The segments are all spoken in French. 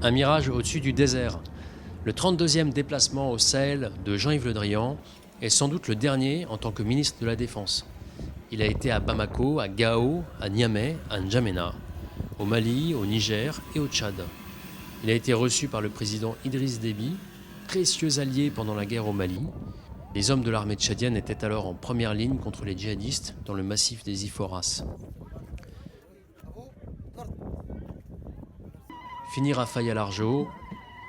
Un mirage au-dessus du désert. Le 32e déplacement au Sahel de Jean-Yves Le Drian est sans doute le dernier en tant que ministre de la Défense. Il a été à Bamako, à Gao, à Niamey, à N'Djamena, au Mali, au Niger et au Tchad. Il a été reçu par le président Idriss Déby, précieux allié pendant la guerre au Mali. Les hommes de l'armée tchadienne étaient alors en première ligne contre les djihadistes dans le massif des Iforas. Fini Raphaël à l'Argeau,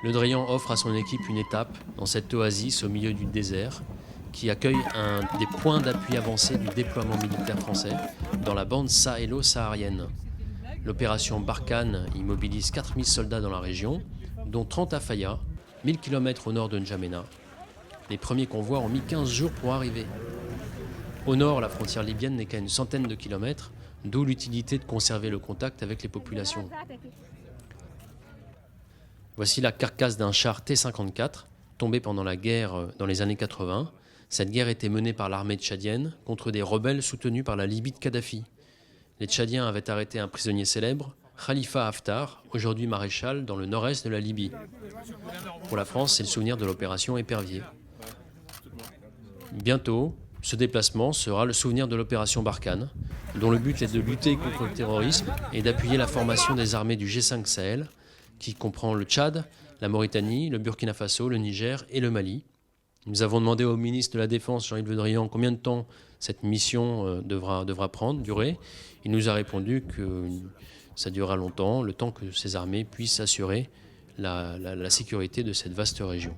Le Drian offre à son équipe une étape dans cette oasis au milieu du désert qui accueille un des points d'appui avancés du déploiement militaire français dans la bande sahélo-saharienne. L'opération Barkhane y mobilise 4000 soldats dans la région, dont 30 à Faya, 1000 km au nord de N'Djamena. Les premiers convois ont mis 15 jours pour arriver. Au nord, la frontière libyenne n'est qu'à une centaine de kilomètres, d'où l'utilité de conserver le contact avec les populations. Voici la carcasse d'un char T-54, tombé pendant la guerre dans les années 80. Cette guerre était menée par l'armée tchadienne contre des rebelles soutenus par la Libye de Kadhafi. Les Tchadiens avaient arrêté un prisonnier célèbre, Khalifa Haftar, aujourd'hui maréchal dans le nord-est de la Libye. Pour la France, c'est le souvenir de l'opération Épervier. Bientôt, ce déplacement sera le souvenir de l'opération Barkhane, dont le but est de lutter contre le terrorisme et d'appuyer la formation des armées du G5 Sahel, qui comprend le Tchad, la Mauritanie, le Burkina Faso, le Niger et le Mali. Nous avons demandé au ministre de la Défense, Jean-Yves Le Drian, combien de temps cette mission devra durer. Il nous a répondu que ça durera longtemps, le temps que ces armées puissent assurer la sécurité de cette vaste région.